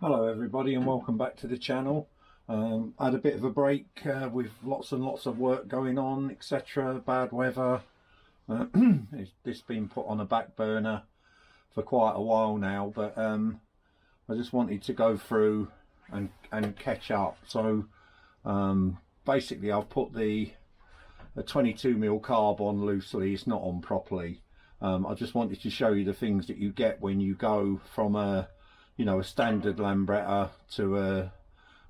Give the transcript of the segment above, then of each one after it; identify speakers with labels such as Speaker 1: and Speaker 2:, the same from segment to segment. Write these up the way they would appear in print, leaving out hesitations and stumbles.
Speaker 1: Hello everybody and welcome back to the channel. I had a bit of a break with lots and lots of work going on, etc. Bad weather. It's been put on a back burner for quite a while now, but I just wanted to go through and catch up. So basically I've put the 22mm carb on loosely, it's not on properly. I just wanted to show you the things that you get when you go from a standard Lambretta to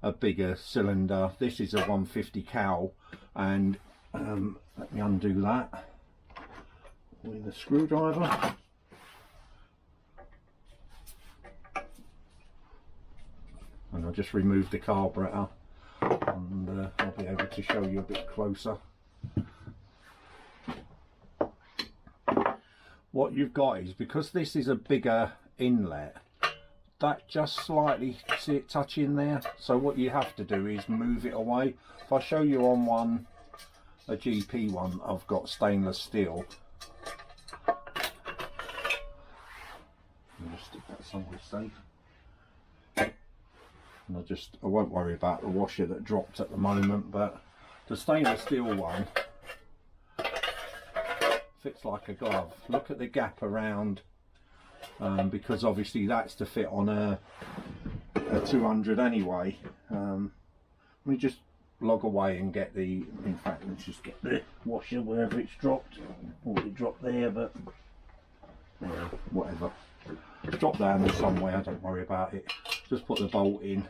Speaker 1: a bigger cylinder. This is a 150 cowl, and let me undo that with a screwdriver. And I'll just remove the carburetor and I'll be able to show you a bit closer. What you've got is, because this is a bigger inlet, that just slightly, see it touch in there, so what you have to do is move it away. If I show you on one, a GP one, I've got stainless steel. I'll just stick that somewhere safe. And I won't worry about the washer that dropped at the moment, but the stainless steel one fits like a glove. Look at the gap around, because obviously that's to fit on a 200 anyway. Let me just log away and get the, in fact let's just get the washer wherever it's dropped. Or it dropped there, but yeah, whatever. It's dropped down there somewhere, don't worry about it. Just put the bolt in.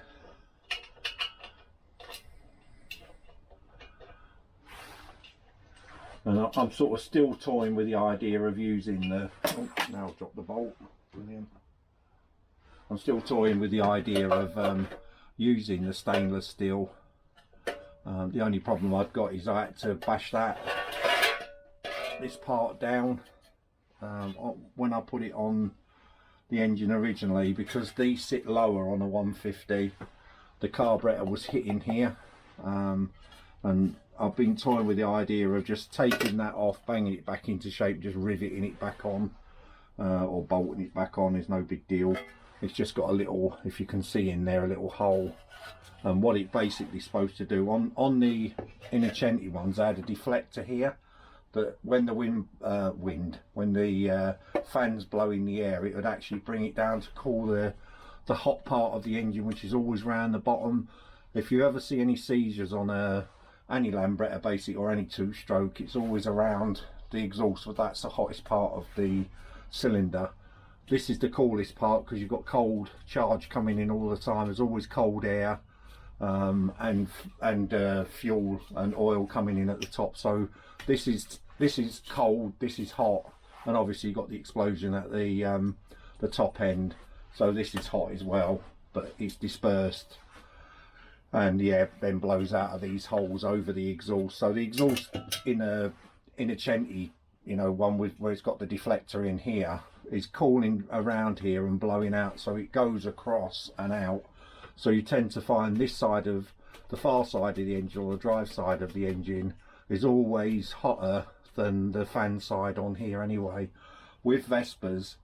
Speaker 1: And I'm sort of still toying with the idea of using the, oh, now I've dropped the bolt, brilliant. I'm still toying with the idea of using the stainless steel. The only problem I've got is I had to bash this part down when I put it on the engine originally, because these sit lower on a 150. The carburetor was hitting here, and I've been toying with the idea of just taking that off, banging it back into shape, just riveting it back on, or bolting it back on is no big deal. It's just got a little, if you can see in there, a little hole. And what it basically supposed to do, on the Innocenti ones, I had a deflector here that when the when the fans blow in the air, it would actually bring it down to cool the hot part of the engine, which is always round the bottom. If you ever see any seizures on any Lambretta basic or any two-stroke, it's always around the exhaust, but that's the hottest part of the cylinder. This is the coolest part because you've got cold charge coming in all the time. There's always cold air and fuel and oil coming in at the top. So this is cold, this is hot, and obviously you've got the explosion at the top end. So this is hot as well, but it's dispersed, and the air then blows out of these holes over the exhaust. So the exhaust in a Innocenti, one where it's got the deflector in here, is cooling around here and blowing out, so it goes across and out. So you tend to find this side of the far side of the engine, or the drive side of the engine, is always hotter than the fan side on here anyway. With Vespas,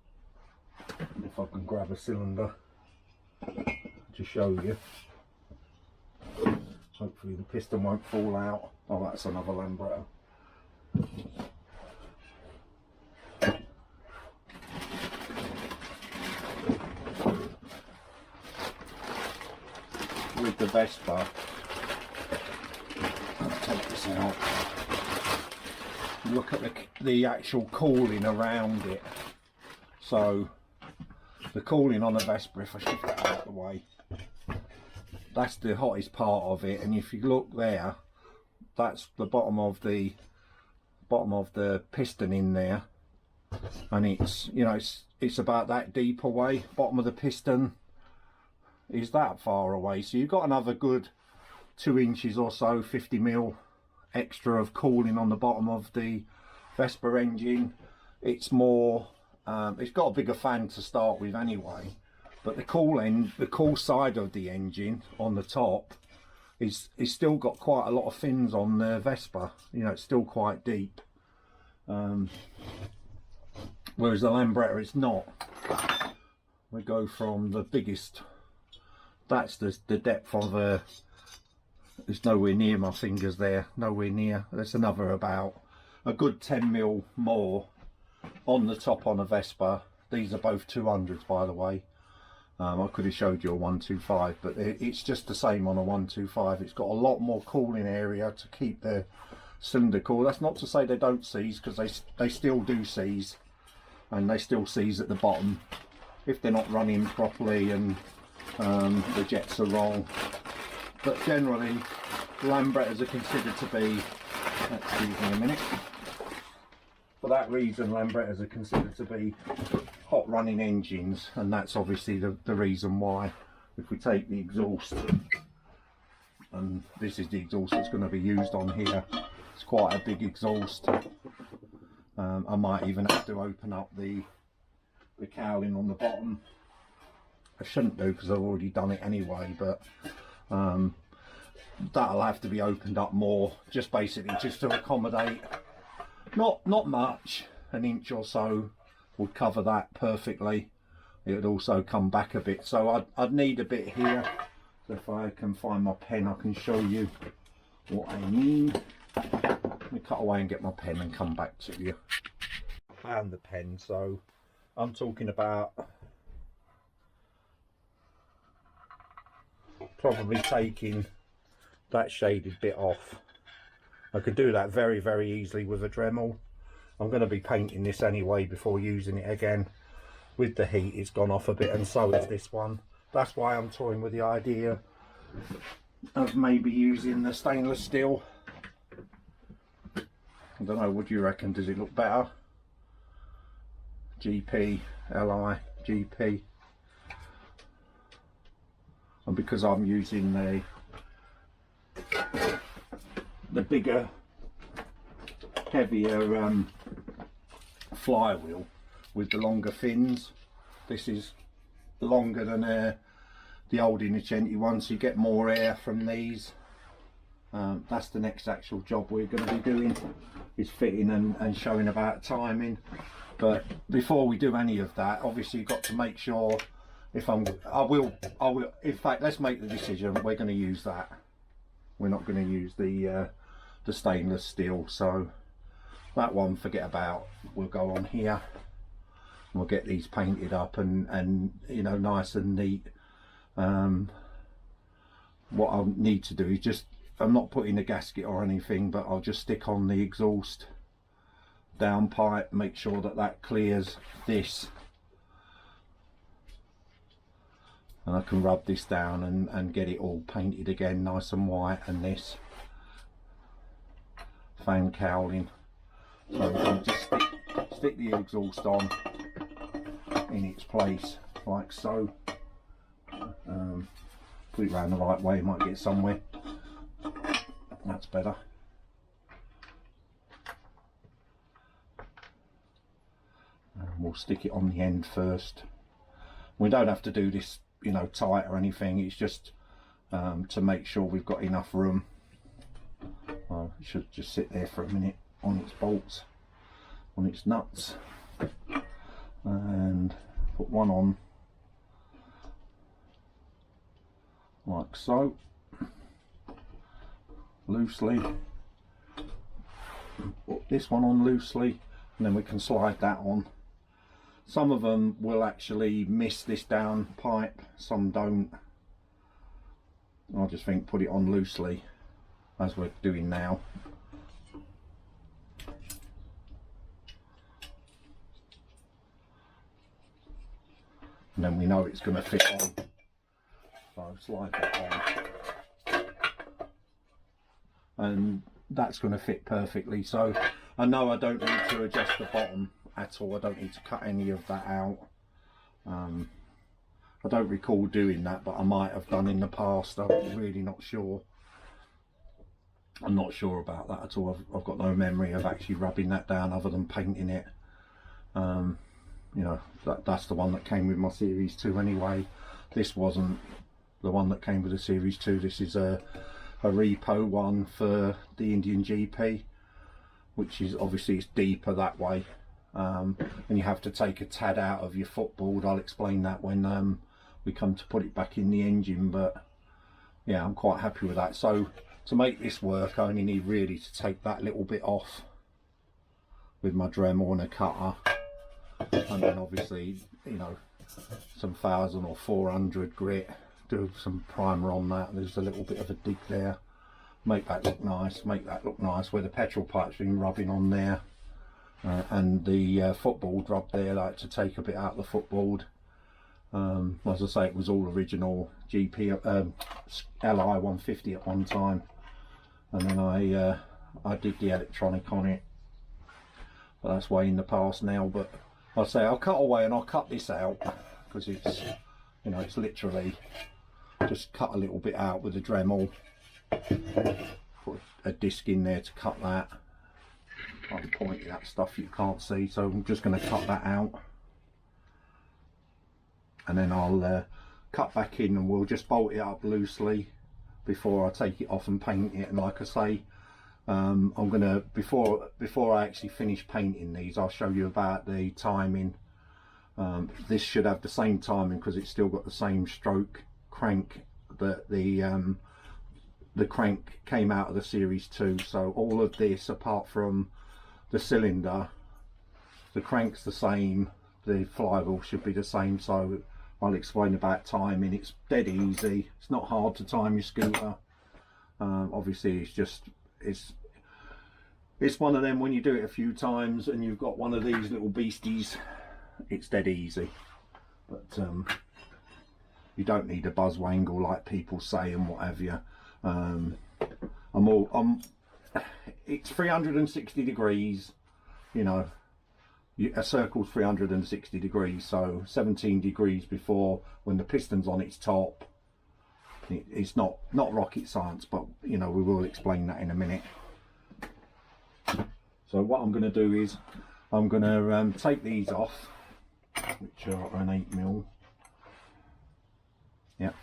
Speaker 1: if I can grab a cylinder to show you, hopefully the piston won't fall out. Oh, that's another Lambretta. With the Vespa, let's take this out. Look at the actual cooling around it. So the cooling on a Vespa, if I shift that out of the way, that's the hottest part of it. And if you look there, that's the bottom of the piston in there, and it's it's about that deep away. Bottom of the piston is that far away, so you've got another good 2 inches or so, 50mm extra of cooling on the bottom of the Vespa engine. It's more it's got a bigger fan to start with anyway, but the cool side of the engine on the top is still got quite a lot of fins on the Vespa. It's still quite deep, whereas the Lambretta it's not. We go from the biggest that's the depth of it's nowhere near my fingers there, nowhere near. There's another about a good 10mm more on the top on a Vespa. These are both 200s, by the way. I could have showed you a 125, but it's just the same on a 125. It's got a lot more cooling area to keep the cylinder cool. That's not to say they don't seize, because they still do seize, and they still seize at the bottom if they're not running properly and the jets are wrong. But generally, Lambrettas are considered to be, excuse me a minute, for that reason Lambrettas are considered to be hot running engines, and that's obviously the reason why. If we take the exhaust, and this is the exhaust that's going to be used on here, it's quite a big exhaust. I might even have to open up the cowling on the bottom. I shouldn't do, because I've already done it anyway, but that'll have to be opened up more, just basically just to accommodate, not much, an inch or so would cover that perfectly. It would also come back a bit, so I'd need a bit here. So if I can find my pen, I can show you what I need. Let me cut away and get my pen and come back to you. I found the pen, so I'm talking about probably taking that shaded bit off. I could do that very, very easily with a Dremel. I'm going to be painting this anyway before using it again. With the heat, it's gone off a bit, and so is this one. That's why I'm toying with the idea of maybe using the stainless steel. I don't know, what do you reckon? Does it look better? GP, LI, GP. And because I'm using the bigger, heavier flywheel with the longer fins, this is longer than the old Innocenti one, so you get more air from these. That's the next actual job we're going to be doing, is fitting and showing about timing. But before we do any of that, obviously you've got to make sure, I will, in fact, let's make the decision, we're going to use that. We're not going to use the stainless steel, so that one, forget about. We'll go on here, and we'll get these painted up and you know, nice and neat. What I'll need to do is just, I'm not putting a gasket or anything, but I'll just stick on the exhaust downpipe, make sure that that clears this, and I can rub this down and get it all painted again nice and white. And this fan cowling, so I'll just stick the exhaust on in its place like so. Put it around the right way, might get somewhere. That's better. And we'll stick it on the end first. We don't have to do this, you know, tight or anything. It's just to make sure we've got enough room. It should just sit there for a minute on its bolts, on its nuts, and put one on like so, loosely. Put this one on loosely, and then we can slide that on. Some of them will actually miss this down pipe, some don't. I just think put it on loosely, as we're doing now. And then we know it's going to fit on. So slide that on. And that's going to fit perfectly. So I know I don't need to adjust the bottom at all. I don't need to cut any of that out. I don't recall doing that, but I might have done in the past. I'm really not sure. I'm not sure about that at all. I've got no memory of actually rubbing that down other than painting it. You know, that's the one that came with my Series 2 anyway. This wasn't the one that came with the Series 2. This is a repo one for the Indian GP, which is obviously, it's deeper that way. And you have to take a tad out of your footboard. I'll explain that when we come to put it back in the engine. But yeah, I'm quite happy with that. So to make this work, I only need really to take that little bit off with my Dremel and a cutter, and then obviously, you know, some 1000 or 400 grit, do some primer on that. There's a little bit of a dig there, make that look nice, where the petrol pipe's been rubbing on there, and the footboard rub there, like to take a bit out of the footboard. As I say, it was all original GP Li 150 at one time, and then I did the electronic on it, but that's way in the past now. But I'll say I'll cut away and I'll cut this out, because it's, you know, it's literally just cut a little bit out with the Dremel, put a disc in there to cut that. I'm pointing at stuff you can't see, so I'm just going to cut that out, and then I'll cut back in, and we'll just bolt it up loosely before I take it off and paint it. And like I say, I'm gonna, before I actually finish painting these, I'll show you about the timing. This should have the same timing because it's still got the same stroke crank that the crank came out of the Series 2. So all of this, apart from the cylinder, the crank's the same, the flywheel should be the same. So I'll explain about timing. It's dead easy, it's not hard to time your scooter. Obviously it's just, it's one of them, when you do it a few times and you've got one of these little beasties, it's dead easy. But you don't need a buzz wangle like people say and what have you. It's 360 degrees, you know, a circle's 360 degrees, so 17 degrees before, when the piston's on its top. It's not rocket science, but you know, we will explain that in a minute. So what I'm going to do is I'm going to take these off, which are an 8mm. Yep.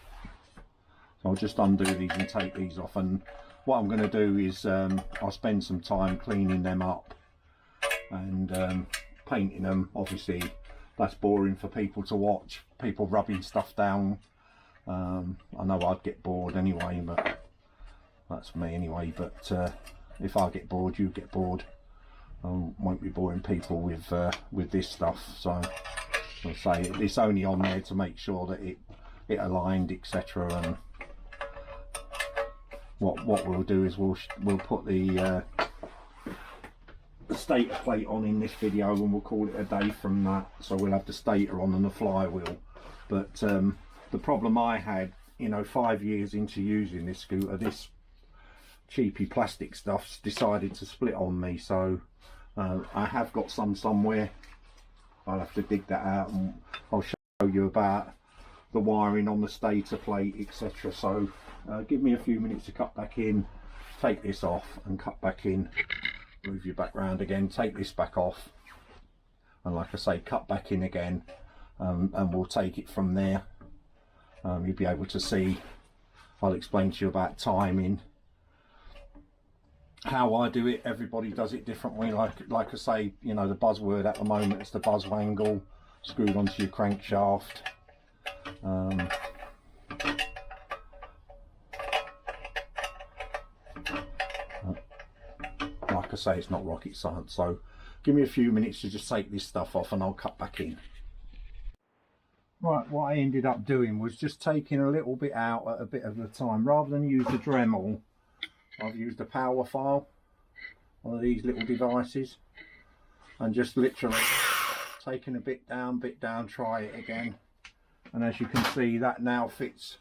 Speaker 1: So I'll just undo these and take these off, and what I'm going to do is I'll spend some time cleaning them up and painting them. Obviously that's boring for people to watch, people rubbing stuff down. I know I'd get bored anyway, but that's me anyway. But if I get bored, you get bored. I won't be boring people with this stuff. So I'll say it's only on there to make sure that it aligned, etc. And what we'll do is we'll put the stator plate on in this video, and we'll call it a day from that. So we'll have the stator on and the flywheel. But the problem I had, you know, 5 years into using this scooter, this cheapy plastic stuff's decided to split on me. So I have got some somewhere. I'll have to dig that out, and I'll show you about the wiring on the stator plate, etc. So give me a few minutes to cut back in, take this off and cut back in, move you back round again, take this back off, and like I say, cut back in again, and we'll take it from there. You'll be able to see, I'll explain to you about timing, how I do it. Everybody does it differently. Like I say, you know, the buzzword at the moment is the buzz wangle screwed onto your crankshaft. Like I say, it's not rocket science. So give me a few minutes to just take this stuff off and I'll cut back in. Right, what I ended up doing was just taking a little bit out at a bit of a time. Rather than use the Dremel, I've used a power file, one of these little devices, and just literally taking a bit down, try it again. And as you can see, that now fits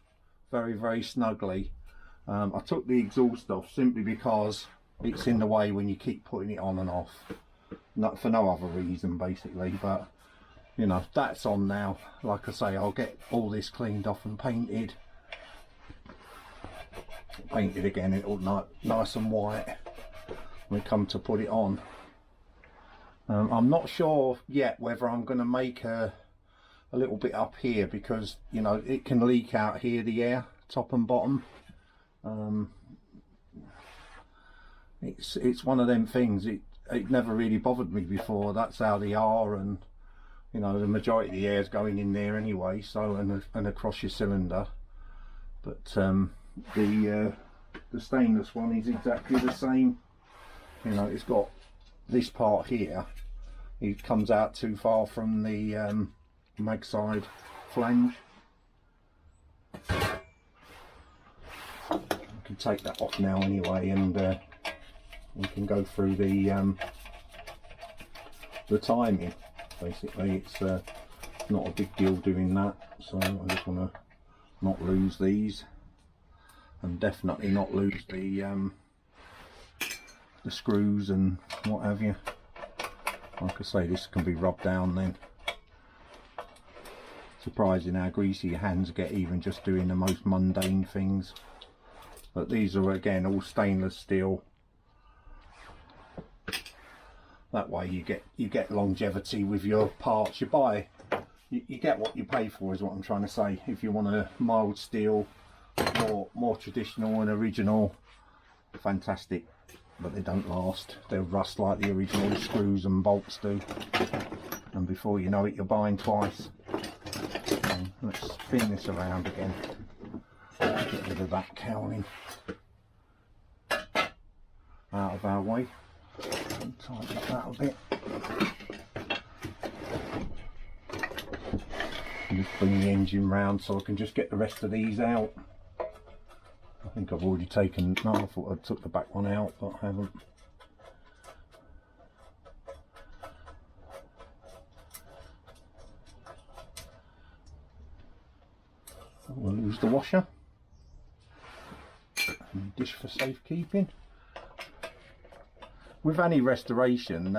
Speaker 1: very, very snugly. I took the exhaust off simply because it's in the way when you keep putting it on and off. Not for no other reason, basically. But you know, that's on now. Like I say, I'll get all this cleaned off and painted again. It'll nice and white when we come to put it on. I'm not sure yet whether I'm going to make a little bit up here, because you know, it can leak out here, the air, top and bottom. It's one of them things. It never really bothered me before. That's how they are, and you know, the majority of the air is going in there anyway, so and across your cylinder. But the stainless one is exactly the same. You know, it's got this part here, it comes out too far from the mag side flange. I can take that off now anyway, and we can go through the timing. Basically, it's not a big deal doing that, so I just want to not lose these, and definitely not lose the screws and what have you. Like I say, this can be rubbed down then. Surprising how greasy your hands get even just doing the most mundane things. But these are again all stainless steel. That way you get longevity with your parts you buy. You get what you pay for, is what I'm trying to say. If you want a mild steel, more traditional and original, fantastic. But they don't last. They'll rust like the original screws and bolts do. And before you know it, you're buying twice. Let's spin this around again. Get rid of that cowling out of our way. And tighten that a bit. And just bring the engine round so I can just get the rest of these out. I think I've already taken, no, I thought I took the back one out, but I haven't. We'll lose the washer. And dish for safekeeping. With any restoration,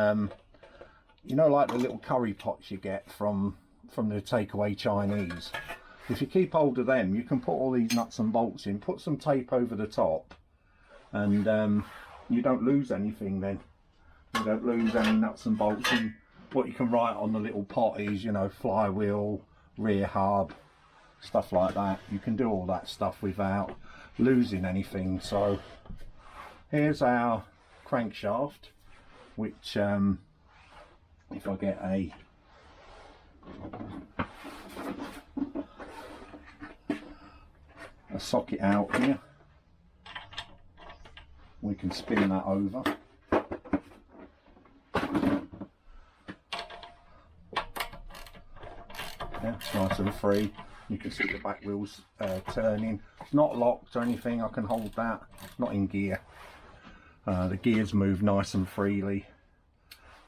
Speaker 1: you know, like the little curry pots you get from the takeaway Chinese, if you keep hold of them, you can put all these nuts and bolts in, put some tape over the top, and you don't lose anything then. You don't lose any nuts and bolts. And what you can write on the little pot is, you know, flywheel, rear hub, stuff like that. You can do all that stuff without losing anything. So here's our crankshaft, which if I get a socket out here, we can spin that over. Yeah, it's nice and free. You can see the back wheels turning. It's not locked or anything. I can hold that. It's not in gear. The gears move nice and freely.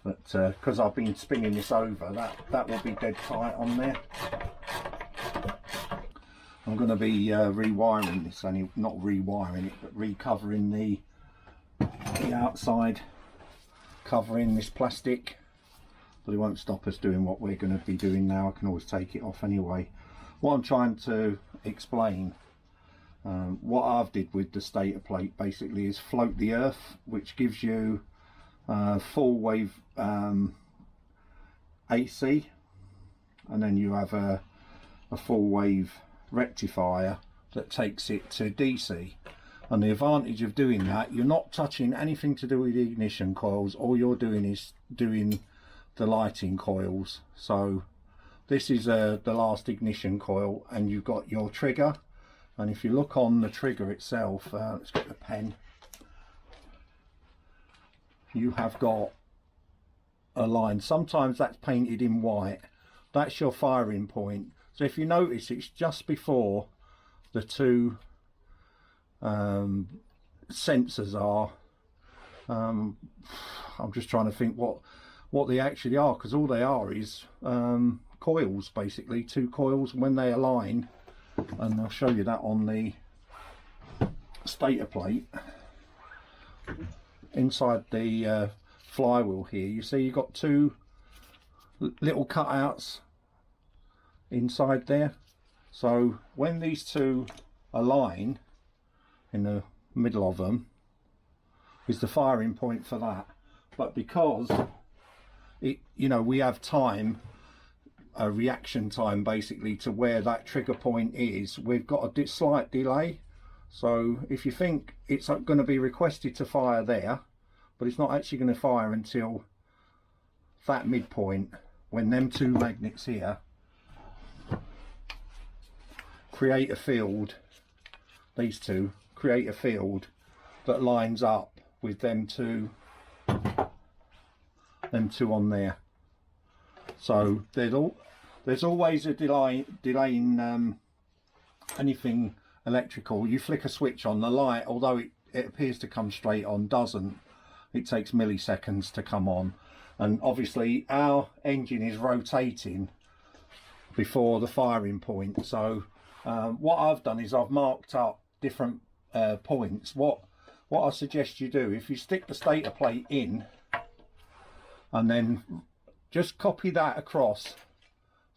Speaker 1: But because I've been spinning this over, that will be dead tight on there. I'm going to be rewiring this, only not rewiring it, but recovering the outside covering this plastic. But it won't stop us doing what we're going to be doing now. I can always take it off anyway. What I'm trying to explain, what I've did with the stator plate basically is float the earth, which gives you full wave AC, and then you have a full wave rectifier that takes it to DC. And the advantage of doing that, you're not touching anything to do with the ignition coils. All you're doing is doing the lighting coils. So this is the last ignition coil, and you've got your trigger. And if you look on the trigger itself, let's get the pen, you have got a line. Sometimes that's painted in white. That's your firing point. So if you notice, it's just before the two sensors are. I'm just trying to think what they actually are, because all they are is coils, basically, two coils when they align. And I'll show you that on the stator plate. Inside the flywheel here, you see you've got two little cutouts inside there. So when these two align, in the middle of them is the firing point for that. But because it, you know, we have time, a reaction time basically to where that trigger point is, we've got a slight delay. So if you think it's going to be requested to fire there, but it's not actually going to fire until that midpoint, when them two magnets here create a field, these two create a field that lines up with them two on there. So there's always a delaying anything electrical. You flick a switch on, the light, although it appears to come straight on, doesn't. It takes milliseconds to come on. And obviously our engine is rotating before the firing point. So what I've done is I've marked up different points. What I suggest you do, if you stick the stator plate in and then just copy that across.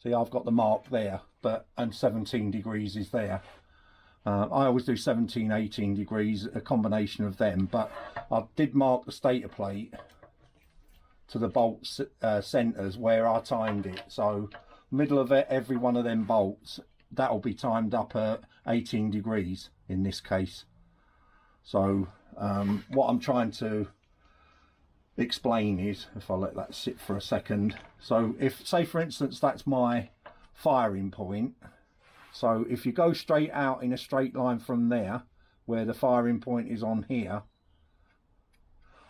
Speaker 1: See, I've got the mark there, and 17 degrees is there. I always do 17, 18 degrees, a combination of them, but I did mark the stator plate to the bolt centres where I timed it. So middle of every one of them bolts, that'll be timed up at 18 degrees in this case. So what I'm trying to explain is, if I let that sit for a second, so if, say for instance, that's my firing point, so if you go straight out in a straight line from there where the firing point is on here,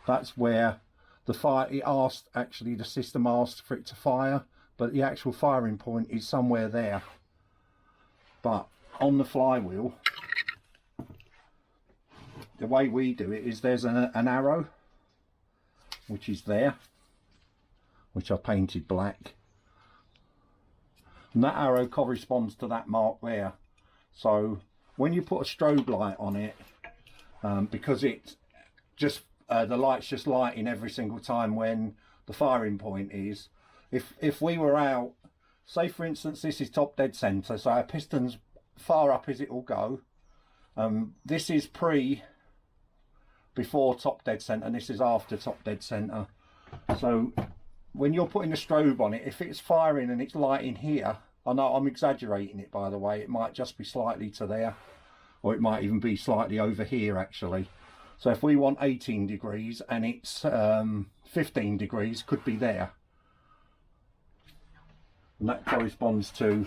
Speaker 1: that's where the fire, it asked, actually the system asked for it to fire, but the actual firing point is somewhere there. But on the flywheel, the way we do it is there's an arrow which is there, which I painted black, and that arrow corresponds to that mark there. So when you put a strobe light on it, because it just the light's just lighting every single time when the firing point is, if we were out, say for instance this is top dead center, so our piston's far up as it will go, this is before top dead center and this is after top dead center. So when you're putting a strobe on it, if it's firing and it's lighting here, I know I'm exaggerating it by the way, it might just be slightly to there, or it might even be slightly over here actually. So if we want 18 degrees and it's 15 degrees, could be there, and that corresponds to,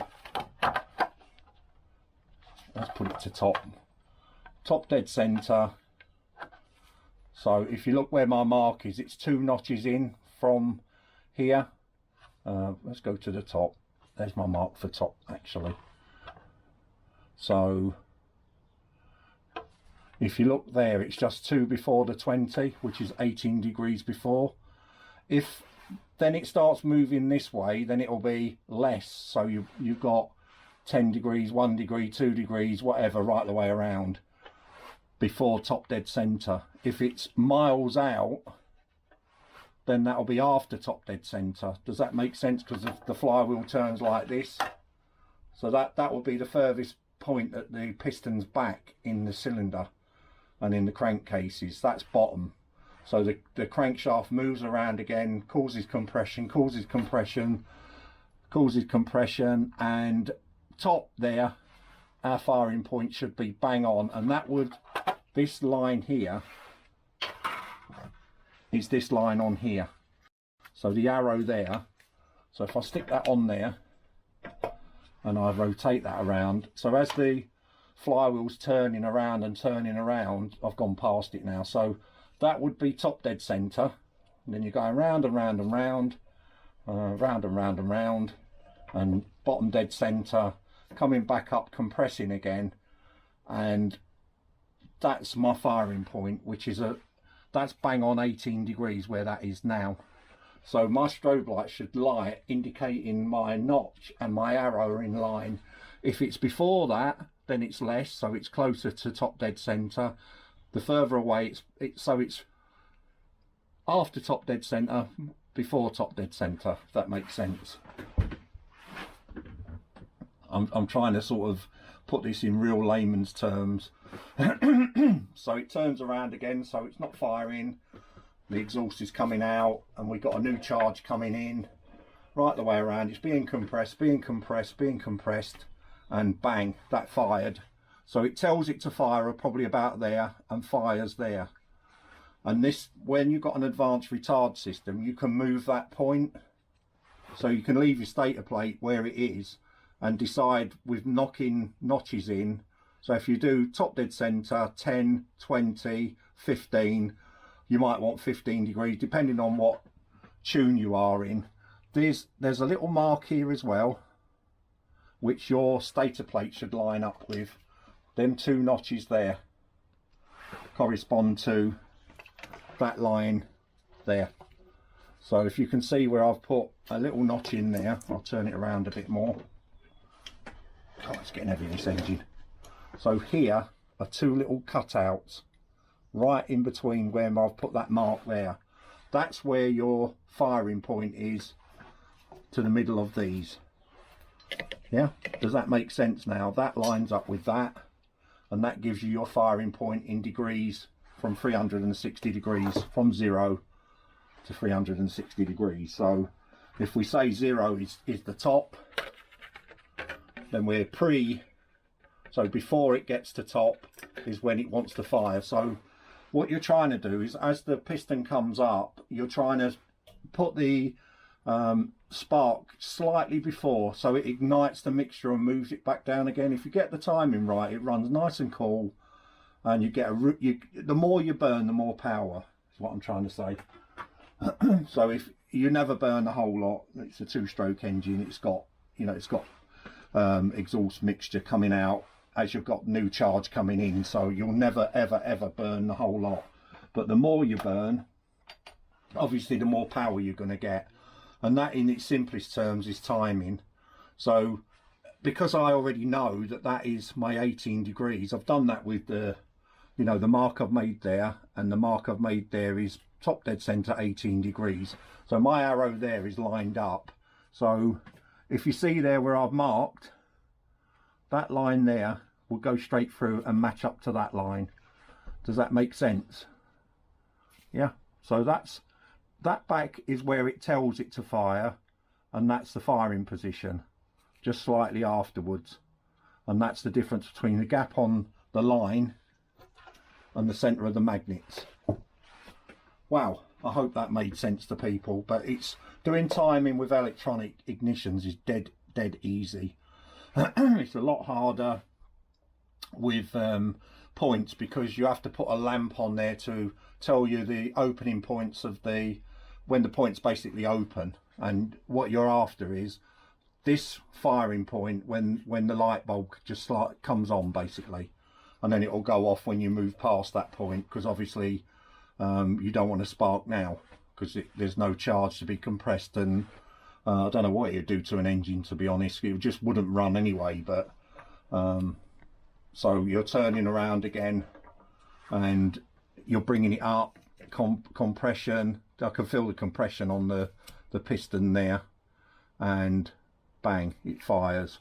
Speaker 1: let's put it to top dead center. So if you look where my mark is, it's 2 notches in from here. Let's go to the top. There's my mark for top actually. So if you look there, it's just 2 before the 20, which is 18 degrees before. If then it starts moving this way, then it'll be less. So you've got 10 degrees, 1 degree, 2 degrees, whatever, right the way around before top dead center. If it's miles out, then that'll be after top dead center. Does that make sense? Because if the flywheel turns like this, so that will be the furthest point that the piston's back in the cylinder and in the crankcases. That's bottom. So the crankshaft moves around again, causes compression, and top there, our firing point should be bang on, and that would, this line here is this line on here. So the arrow there, so if I stick that on there and I rotate that around, so as the flywheel's turning around and turning around, I've gone past it now, so that would be top dead center, and then you're going round and round and round, round and round and round, and bottom dead center, coming back up, compressing again, and that's my firing point, which is that's bang on 18 degrees where that is now. So my strobe light should light indicating my notch and my arrow are in line. If it's before that, then it's less, so it's closer to top dead center. The further away so it's after top dead center, before top dead center, if that makes sense. I'm trying to sort of put this in real layman's terms. So it turns around again, so it's not firing, the exhaust is coming out, and we've got a new charge coming in right the way around. It's being compressed, and bang, that fired. So it tells it to fire probably about there and fires there. And this, when you've got an advanced retard system, you can move that point So you can leave your stator plate where it is and decide with knocking notches in. So if you do top dead center, 10, 20, 15, you might want 15 degrees, depending on what tune you are in. There's a little mark here as well, which your stator plate should line up with. Them two notches there correspond to that line there. So if you can see where I've put a little notch in there, I'll turn it around a bit more. God, it's getting heavy, this engine. So here are two little cutouts right in between where I've put that mark there. That's where your firing point is to the middle of these. Yeah, does that make sense now? That lines up with that, and that gives you your firing point in degrees from 360 degrees, from 0 to 360 degrees. So if we say 0 is the top, then we're so before it gets to top is when it wants to fire. So what you're trying to do is, as the piston comes up, you're trying to put the spark slightly before, so it ignites the mixture and moves it back down again. If you get the timing right, it runs nice and cool, and you get the more you burn, the more power, is what I'm trying to say. So if you never burn the whole lot, it's a 2-stroke engine, it's got, you know, it's got exhaust mixture coming out as you've got new charge coming in, so you'll never ever burn the whole lot. But the more you burn, obviously the more power you're going to get, and that in its simplest terms is timing. So because I already know that that is my 18 degrees, I've done that with the, you know, the mark I've made there, and the mark I've made there is top dead center 18 degrees. So my arrow there is lined up. So if you see there where I've marked, that line there will go straight through and match up to that line. Does that make sense? Yeah, so that back is where it tells it to fire, and that's the firing position just slightly afterwards, and that's the difference between the gap on the line and the center of the magnets. Wow, I hope that made sense to people. But it's doing timing with electronic ignitions is dead easy. It's a lot harder with points, because you have to put a lamp on there to tell you the opening points of when the point's basically open, and what you're after is this firing point when the light bulb just like comes on basically, and then it will go off when you move past that point, because obviously you don't want to spark now, because there's no charge to be compressed, and I don't know what it would do to an engine, to be honest. It just wouldn't run anyway. But so you're turning around again and you're bringing it up, compression. I can feel the compression on the piston there, and bang, it fires.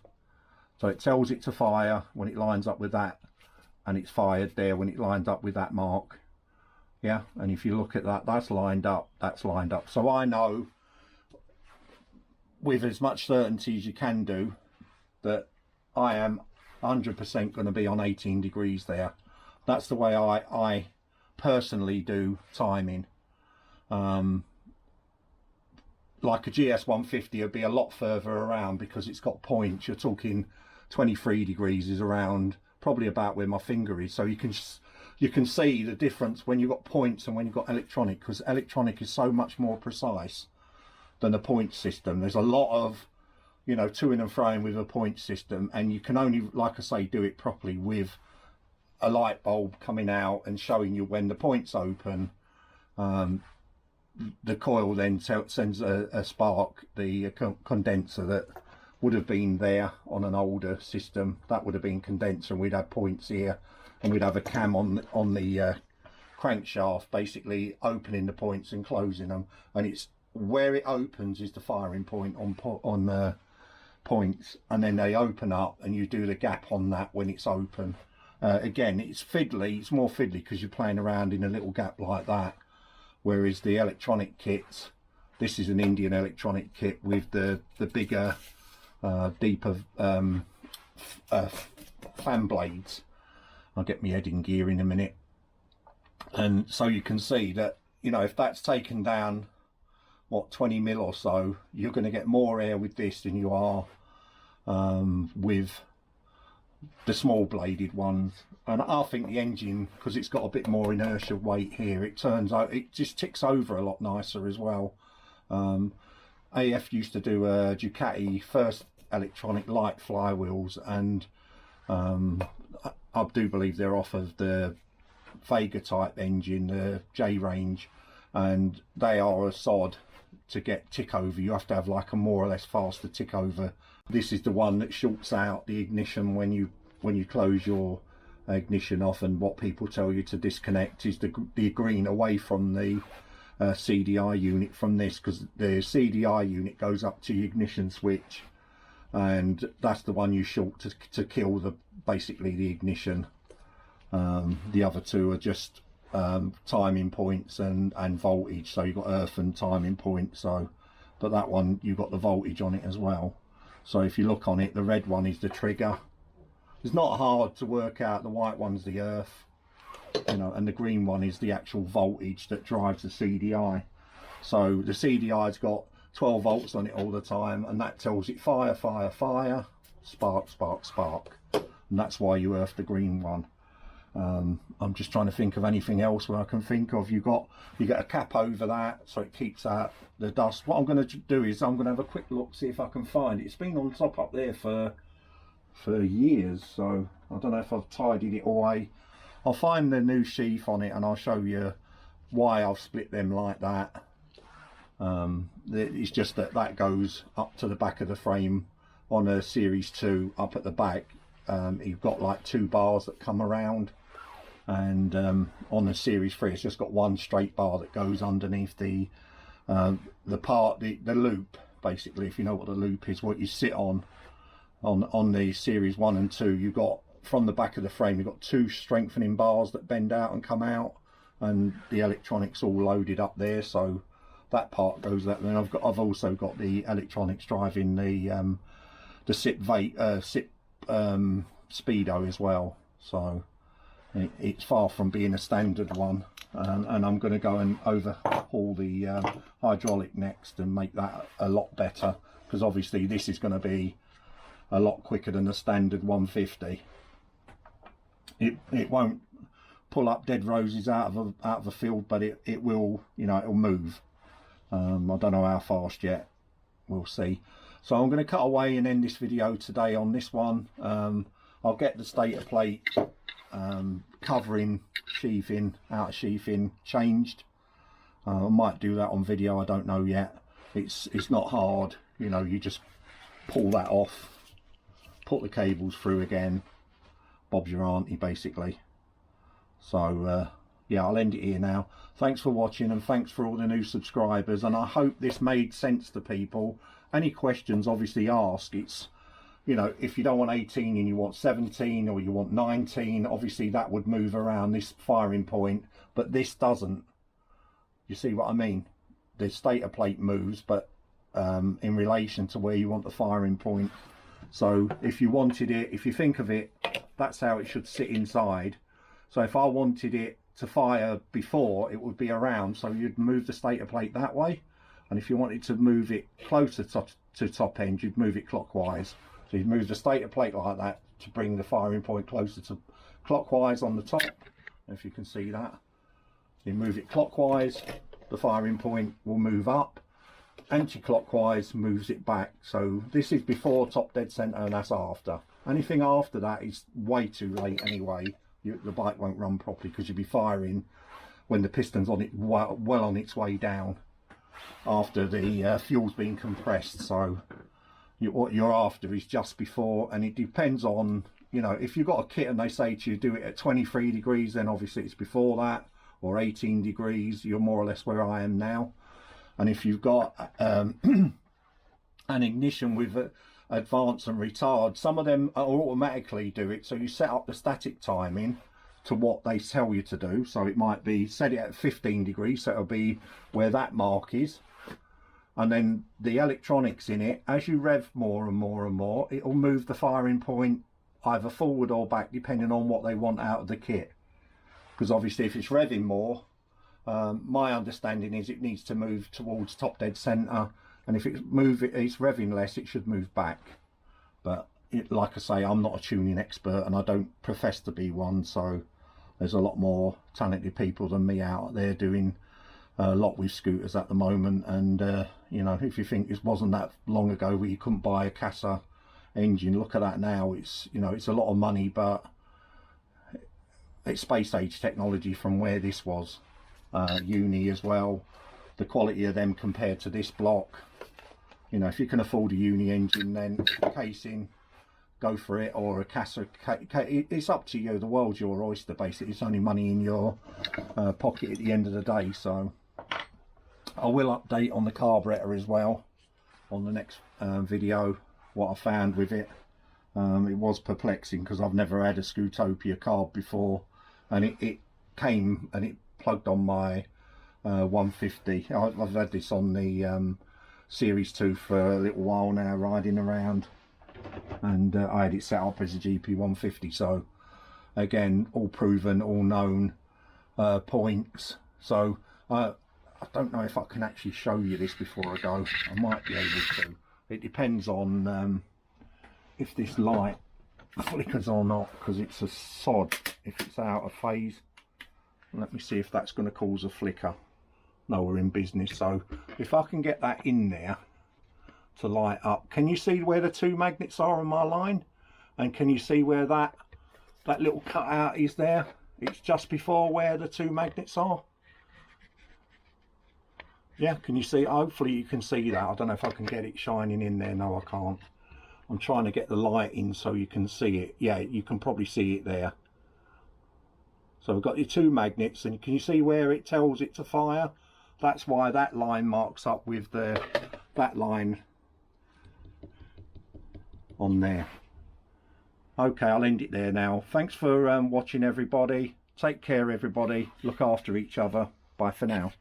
Speaker 1: So it tells it to fire when it lines up with that, and it's fired there when it lines up with that mark. Yeah, and if you look at that, that's lined up, that's lined up. So I know with as much certainty as you can do that I am 100% going to be on 18 degrees there. That's the way I personally do timing. Like a GS 150 would be a lot further around, because it's got points. You're talking 23 degrees is around probably about where my finger is. So you can see the difference when you've got points and when you've got electronic, because electronic is so much more precise than a point system. There's a lot of, you know, to and froing with a point system, and you can only, like I say, do it properly with a light bulb coming out and showing you when the point's open. The coil then sends a spark, the condenser that would have been there on an older system, that would have been condenser, and we'd have points here, and we'd have a cam on the crankshaft basically opening the points and closing them, and it's where it opens is the firing point on the points, and then they open up and you do the gap on that when it's open. Again, it's fiddly, it's more fiddly because you're playing around in a little gap like that, whereas the electronic kits, this is an Indian electronic kit with the bigger deeper fan blades. I'll get my head in gear in a minute. And so you can see that, you know, if that's taken down what, 20 mil or so, you're going to get more air with this than you are with the small bladed ones. And I think the engine, because it's got a bit more inertia weight here, it turns out it just ticks over a lot nicer as well. AF used to do a Ducati first electronic light flywheels, and I do believe they're off of the Vega type engine, the J range, and they are a sod to get tick over. You have to have like a more or less faster tick over. This is the one that shorts out the ignition when you close your ignition off, and what people tell you to disconnect is the green away from the CDI unit from this, because the CDI unit goes up to the ignition switch, and that's the one you short to kill basically the ignition. The other two are just timing points and voltage, so you've got earth and timing points. So, but that one you've got the voltage on it as well. So if you look on it, the red one is the trigger. It's not hard to work out. The white one's the earth, you know, and the green one is the actual voltage that drives the CDI. So the CDI's got 12 volts on it all the time, and that tells it fire, fire, fire, spark, spark, spark, and that's why you earth the green one. I'm just trying to think of anything else where I can think of. You get a cap over that so it keeps out the dust. What I'm going to do is I'm going to have a quick look, see if I can find it. It's been on top up there for years, so I don't know if I've tidied it away. I'll find the new sheath on it and I'll show you why I've split them like that. It's just that goes up to the back of the frame on a Series 2 up at the back. You've got like 2 bars that come around, and on the Series 3 it's just got one straight bar that goes underneath the loop, basically. If you know what the loop is, what you sit on the Series 1 and 2, you've got from the back of the frame you've got 2 strengthening bars that bend out and come out, and the electronics all loaded up there, so that part goes that. Then I've also got the electronics driving the SIP Speedo as well, so it's far from being a standard one. And I'm going to go and overhaul the hydraulic next and make that a lot better, because obviously this is going to be a lot quicker than the standard 150. It won't pull up dead roses out of a field, but it will, you know, it'll move. I don't know how fast yet, we'll see. So I'm going to cut away and end this video today on this one. I'll get the stator plate covering, sheathing, outer sheathing changed. I might do that on video, I don't know yet. It's not hard, you know, you just pull that off, put the cables through again, Bob's your auntie basically. So yeah, I'll end it here now. Thanks for watching, and thanks for all the new subscribers, and I hope this made sense to people. Any questions, obviously ask. It's, you know, if you don't want 18 and you want 17 or you want 19, obviously that would move around this firing point, but this doesn't. You see what I mean? The stator plate moves, but in relation to where you want the firing point. So if you wanted it, if you think of it, that's how it should sit inside. So if I wanted it to fire before, it would be around, so you'd move the stator plate that way. And if you wanted to move it closer to top end, you'd move it clockwise. So you'd move the stator plate like that to bring the firing point closer to clockwise on the top. If you can see that, you move it clockwise, the firing point will move up. Anti-clockwise moves it back. So this is before top dead center, and that's after. Anything after that is way too late anyway. The bike won't run properly, because you'll be firing when the piston's on it well on its way down, after the fuel's been compressed. So what you're after is just before, and it depends on, you know, if you've got a kit and they say to you do it at 23 degrees, then obviously it's before that, or 18 degrees, you're more or less where I am now. And if you've got an ignition with advance and retard, some of them automatically do it, so you set up the static timing to what they tell you to do. So it might be set it at 15 degrees, so it'll be where that mark is, and then the electronics in it, as you rev more and more and more, it'll move the firing point either forward or back depending on what they want out of the kit. Because obviously if it's revving more, My understanding is it needs to move towards top dead centre, and if it's revving less, it should move back. But like I say, I'm not a tuning expert and I don't profess to be one, so there's a lot more talented people than me out there doing a lot with scooters at the moment. And you know, if you think it wasn't that long ago where you couldn't buy a Casa engine, look at that now. It's, you know, it's a lot of money, but it's space age technology from where this was. Uni as well, the quality of them compared to this block, you know, if you can afford a Uni engine, then casing, go for it, or a Casa, it's up to you. The world's your oyster basically. It's only money in your pocket at the end of the day. So I will update on the carburetor as well on the next video, what I found with it. It was perplexing because I've never had a Scootopia carb before, and it came and it plugged on my 150. I've had this on the Series 2 for a little while now, riding around, and I had it set up as a GP 150. So again, all proven, all known points. So I don't know if I can actually show you this before I go. I might be able to. It depends on if this light flickers or not, because it's a sod if it's out of phase. Let me see if that's going to cause a flicker. No, we're in business. So if I can get that in there to light up, can you see where the two magnets are on my line? And can you see where that little cutout is there? It's just before where the two magnets are. Yeah, can you see? Hopefully you can see that. I don't know if I can get it shining in there. No, I can't. I'm trying to get the light in so you can see it. Yeah, you can probably see it there. So we've got your two magnets, and can you see where it tells it to fire? That's why that line marks up with that line on there. Okay, I'll end it there now. Thanks for watching, everybody. Take care, everybody. Look after each other. Bye for now.